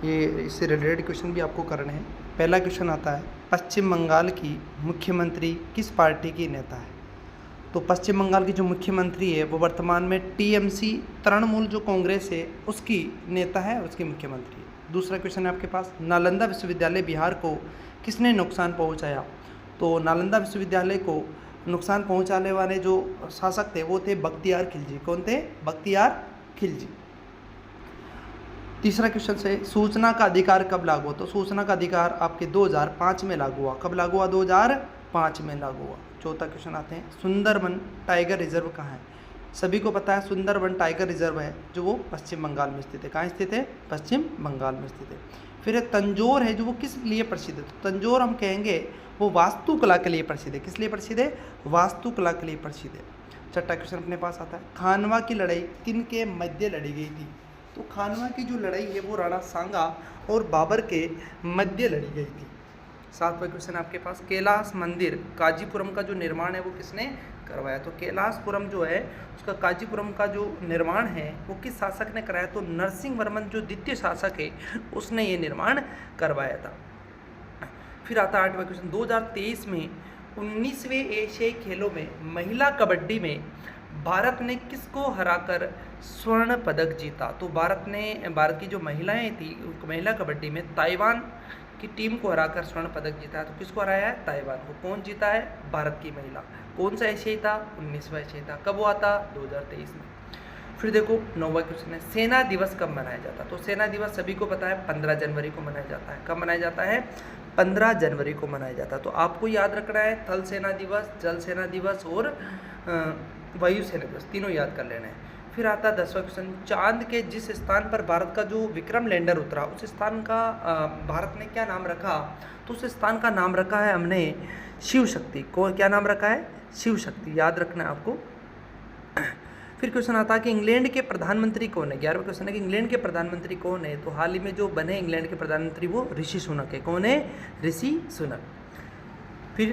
ये इससे related question भी आपको करने हैं। पहला क्वेश्चन आता है, पश्चिम बंगाल की मुख्यमंत्री किस पार्टी की नेता है? तो पश्चिम बंगाल की जो मुख्यमंत्री है वो वर्तमान में टीएमसी तृणमूल जो कांग्रेस है उसकी नेता है, उसकी मुख्यमंत्री है। दूसरा क्वेश्चन है आपके पास, नालंदा विश्वविद्यालय बिहार को किसने नुकसान पहुंचाया? तो नालंदा विश्वविद्यालय को नुकसान पहुंचाने वाले जो शासक थे वो थे बख्तियार खिलजी। कौन थे? बख्तियार खिलजी। तीसरा क्वेश्चन से, सूचना का अधिकार कब लागू हुआ? तो सूचना का अधिकार आपके 2005 में लागू हुआ। कब लागू हुआ? 2005 में लागू हुआ। चौथा क्वेश्चन आते हैं, सुंदरबन टाइगर रिजर्व कहाँ है? सभी को पता है सुंदरबन टाइगर रिजर्व है जो वो पश्चिम बंगाल में स्थित है। कहाँ स्थित है? पश्चिम बंगाल में स्थित है। फिर है तंजौर है जो वो किस लिए प्रसिद्ध है? तो तंजौर हम कहेंगे वो वास्तुकला के लिए प्रसिद्ध है। किस लिए प्रसिद्ध है? वास्तुकला के लिए प्रसिद्ध है। छठा क्वेश्चन अपने पास आता है, खानवा की लड़ाई किन के मध्य लड़ी गई थी? तो खानवा की जो लड़ाई है वो राणा सांगा और बाबर के मध्य लड़ी गई थी। सातवां क्वेश्चन आपके पास, कैलाश मंदिर काजीपुरम का जो निर्माण है वो किसने करवाया? तो कैलाशपुरम जो है उसका काजीपुरम का जो निर्माण है वो किस शासक ने कराया? तो नरसिंह वर्मन जो द्वितीय शासक है उसने ये निर्माण करवाया था। फिर आता है आठवां क्वेश्चन, 2023 में 19वें एशियाई खेलों में महिला कबड्डी में भारत ने किसको हराकर स्वर्ण पदक जीता? तो भारत की जो महिलाएं थी महिला कबड्डी में ताइवान की टीम को हराकर स्वर्ण पदक जीता है। तो किसको हराया है? ताइवान को। कौन जीता है? भारत की महिला। कौन सा एशियाई था? 19वां एशियाई था। कब हुआ था? 2023 में। फिर देखो 9वां क्वेश्चन है, सेना दिवस कब मनाया जाता है? तो सेना दिवस सभी को पता है 15 जनवरी को मनाया जाता है। कब मनाया जाता है? 15 जनवरी को मनाया जाता है। तो आपको याद रखना है थल सेना दिवस, जल सेना दिवस और वायु सेना दिवस, तीनों याद कर लेना है। फिर आता है 10वां क्वेश्चन, चांद के जिस स्थान पर भारत का जो विक्रम लैंडर उतरा उस स्थान का भारत ने क्या नाम रखा? तो उस स्थान का नाम रखा है हमने शिव शक्ति। को क्या नाम रखा है? शिव शक्ति। याद रखना है आपको। फिर क्वेश्चन आता है कि इंग्लैंड के प्रधानमंत्री कौन है? 11वां क्वेश्चन है कि इंग्लैंड के प्रधानमंत्री कौन है? तो हाल ही में जो बने इंग्लैंड के प्रधानमंत्री वो ऋषि सुनक है। कौन है? ऋषि सुनक। फिर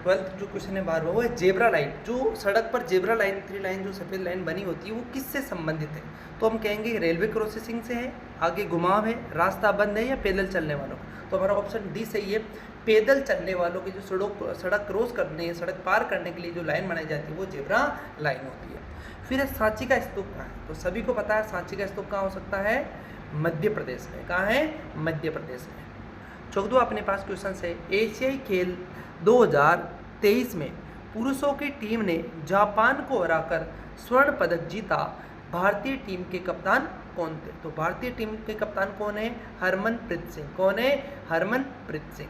12th जो क्वेश्चन है 12वां वो है जेब्रा लाइन। जो सड़क पर जेब्रा लाइन, 3 लाइन जो सफ़ेद लाइन बनी होती है वो किससे संबंधित है? तो हम कहेंगे रेलवे क्रॉसिंग से है, आगे घुमाव है, रास्ता बंद है या पैदल चलने वालों का? तो हमारा ऑप्शन डी सही है। पैदल चलने वालों की जो सड़क क्रॉस करने, सड़क पार करने के लिए जो लाइन बनाई जाती है वो जेब्रा लाइन होती है। फिर है सांची का स्तूप कहाँ है? तो सभी को पता है सांची का स्तूप कहाँ हो सकता है? मध्य प्रदेश में। कहाँ है? मध्य प्रदेश में। 14वां अपने पास क्वेश्चन है, एशियाई खेल 2023 में पुरुषों की टीम ने जापान को हराकर स्वर्ण पदक जीता। भारतीय टीम के कप्तान कौन थे? तो भारतीय टीम के कप्तान कौन है? हरमनप्रीत सिंह। कौन है? हरमनप्रीत सिंह।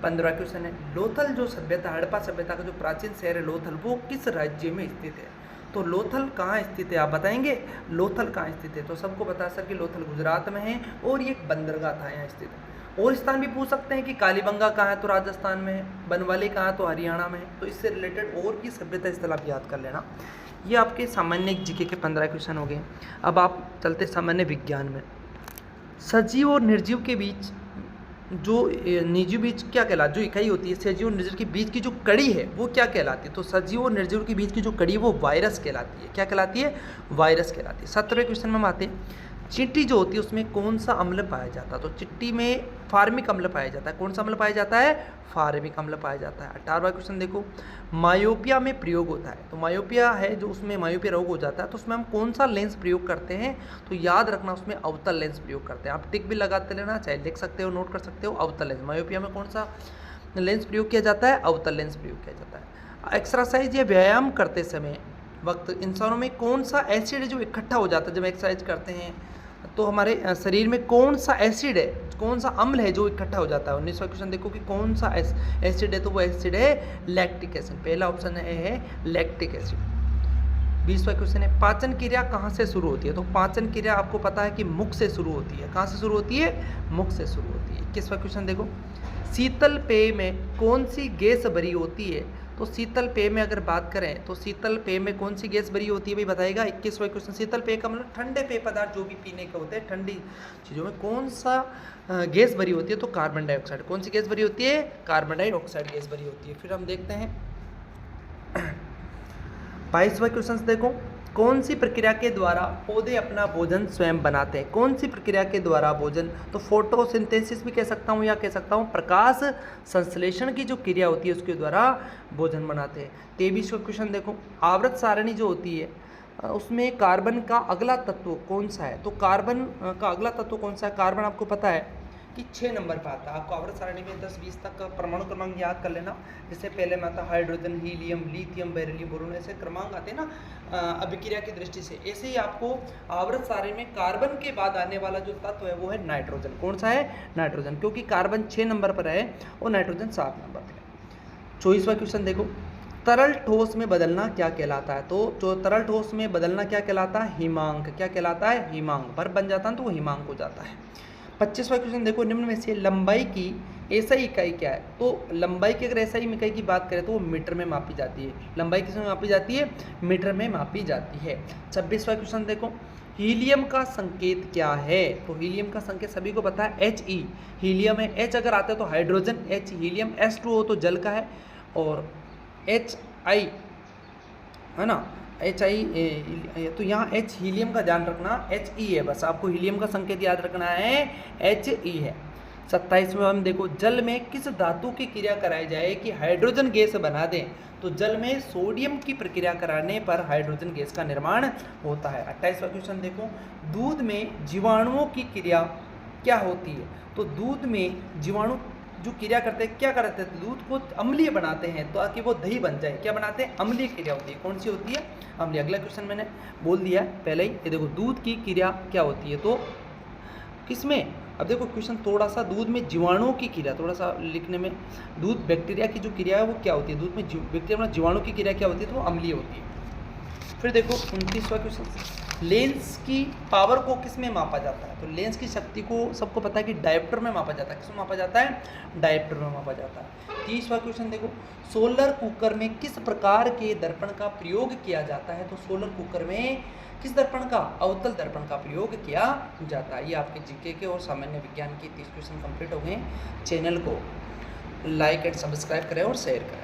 15वां क्वेश्चन है, लोथल जो सभ्यता, हड़प्पा सभ्यता का जो प्राचीन शहर है लोथल, वो किस राज्य में स्थित है? तो लोथल कहाँ स्थित है? आप बताएंगे लोथल कहाँ स्थित है? तो सबको पता है सर कि लोथल गुजरात में है और ये एक बंदरगाह था यहाँ स्थित है। और स्थान भी पूछ सकते हैं कि कालीबंगा कहाँ है? तो राजस्थान में है। बनवाली कहाँ है? तो हरियाणा में है। तो इससे रिलेटेड और भी सभ्यता स्थल आप याद कर लेना। ये आपके सामान्य जीके के 15 क्वेश्चन हो गए। अब आप चलते सामान्य विज्ञान में। सजीव और निर्जीव के बीच जो निर्जीव बीज क्या कहलाती, जो इकाई होती है सजीव और निर्जीव के बीच की जो कड़ी है वो क्या कहलाती है? तो सजीव और निर्जीव के बीच की जो कड़ी है वो वायरस कहलाती है। क्या कहलाती है? वायरस कहलाती है। 17वें क्वेश्चन में हम आते हैं, चींटी जो होती है उसमें कौन सा अम्ल पाया जाता है? तो चिट्टी में फार्मिक अम्ल पाया जाता है। कौन सा अम्ल पाया जाता है? फार्मिक अम्ल पाया जाता है। 18वां क्वेश्चन देखो, मायोपिया में प्रयोग होता है। तो मायोपिया है जो उसमें मायोपिया रोग हो जाता है तो उसमें हम कौन सा लेंस प्रयोग करते हैं? तो याद रखना उसमें अवतल लेंस प्रयोग करते हैं। आप टिक भी लगाते लेना, चाहे लिख सकते हो, नोट कर सकते हो। अवतल लेंस, मायोपिया में कौन सा लेंस प्रयोग किया जाता है? अवतल लेंस प्रयोग किया जाता है। एक्सरसाइज या व्यायाम करते समय वक्त इंसानों में कौन सा एसिड जो इकट्ठा हो जाता है जब एक्सरसाइज करते हैं? तो हमारे शरीर में कौन सा एसिड है, कौन सा अम्ल है जो इकट्ठा हो जाता है? 19वां क्वेश्चन देखो कि कौन सा एसिड है? तो वो एसिड है लैक्टिक एसिड। पहला ऑप्शन है लैक्टिक एसिड। 20वां क्वेश्चन है, पाचन क्रिया कहाँ से शुरू होती है? तो पाचन क्रिया आपको पता है कि मुख से शुरू होती है। कहाँ से शुरू होती है? मुख से शुरू होती है। 21वां क्वेश्चन देखो, शीतल पेय में कौन सी गैस भरी होती है? तो शीतल पेय में अगर बात करें तो शीतल पेय में कौन सी गैस भरी होती है भाई बताएगा? 21वां क्वेश्चन, शीतल पेय का मतलब ठंडे पेय पदार्थ जो भी पीने के होते हैं, ठंडी चीज़ों में कौन सा गैस भरी होती है? तो कार्बन डाइऑक्साइड। कौन सी गैस भरी होती है? कार्बन डाइऑक्साइड गैस भरी होती है। फिर हम देखते हैं 22वां क्वेश्चन देखो, कौन सी प्रक्रिया के द्वारा पौधे अपना भोजन स्वयं बनाते हैं? कौन सी प्रक्रिया के द्वारा भोजन? तो फोटोसिंथेसिस भी कह सकता हूँ या कह सकता हूँ प्रकाश संश्लेषण की जो क्रिया होती है उसके द्वारा भोजन बनाते हैं। 23वां क्वेश्चन देखो, आवर्त सारणी जो होती है उसमें कार्बन का अगला तत्व कौन सा है? तो कार्बन का अगला तत्व कौन सा है? कार्बन आपको पता है कि 6 नंबर पर आता है। आपको आवर्त सारणी में 10-20 तक परमाणु क्रमांक याद कर लेना। जैसे पहले में आता hydrogen, helium, lithium, beryllium, boron, ऐसे क्रमांक आते हैं ना अभिक्रिया की दृष्टि से। ऐसे ही आपको आवर्त सारणी में कार्बन के बाद आने वाला जो तत्व है वो है नाइट्रोजन। कौन सा है? नाइट्रोजन, क्योंकि कार्बन 6 नंबर पर है और नाइट्रोजन 7 नंबर पर है। 24वां क्वेश्चन देखो, तरल ठोस में बदलना क्या कहलाता है? तो जो तरल ठोस में बदलना क्या कहलाता है? हिमांक। क्या कहलाता है? हिमांक। बर्फ बन जाता है तो वो हिमांक हो जाता है। 25वां क्वेश्चन देखो, निम्न में से लंबाई की एसआई इकाई क्या है? तो लंबाई की अगर एसआई इकाई की बात करें तो वो मीटर में मापी जाती है। लंबाई किस में मापी जाती है? मीटर में मापी जाती है। 26वां क्वेश्चन देखो, हीलियम का संकेत क्या है? तो हीलियम का संकेत सभी को पता है, He। हीलियम है, H अगर आता है तो हाइड्रोजन H, हीलियम S2 हो तो जल का है, और HI है ना, HI तो यहाँ H हीलियम का ध्यान रखना, HE है, बस आपको हीलियम का संकेत याद रखना है, HE है। 27वें हम देखो, जल में किस धातु की क्रिया कराई जाए कि हाइड्रोजन गैस बना दें? तो जल में सोडियम की प्रक्रिया कराने पर हाइड्रोजन गैस का निर्माण होता है। 28वां क्वेश्चन देखो, दूध में जीवाणुओं की क्रिया क्या होती है? तो दूध में जीवाणु जो क्रिया करते हैं क्या करते हैं? दूध को अम्लीय बनाते हैं ताकि वो दही बन जाए। क्या बनाते हैं? अम्लीय क्रिया होती है। कौन सी होती है? अम्लीय। अगला क्वेश्चन मैंने बोल दिया पहले ही, ये देखो दूध की क्रिया क्या होती है? तो किसमें? अब देखो क्वेश्चन थोड़ा सा, दूध में जीवाणुओं की क्रिया थोड़ा सा लिखने में, दूध बैक्टीरिया की जो क्रिया है वो क्या होती है? दूध में बैक्टीरिया जीवाणु की क्रिया क्या होती है? तो वो अम्लीय होती है। फिर देखो 29वां क्वेश्चन, लेंस की पावर को किस में मापा जाता है? तो लेंस की शक्ति को सबको पता है कि डायोप्टर में मापा जाता है। किसमें मापा जाता है? डायोप्टर में मापा जाता है। 30वां क्वेश्चन देखो, सोलर कुकर में किस प्रकार के दर्पण का प्रयोग किया जाता है? तो सोलर कुकर में किस दर्पण का? अवतल दर्पण का प्रयोग किया जाता है। ये आपके जीके के और सामान्य विज्ञान के 30 क्वेश्चन कंप्लीट हो गए। चैनल को लाइक एंड सब्सक्राइब करें और शेयर करें।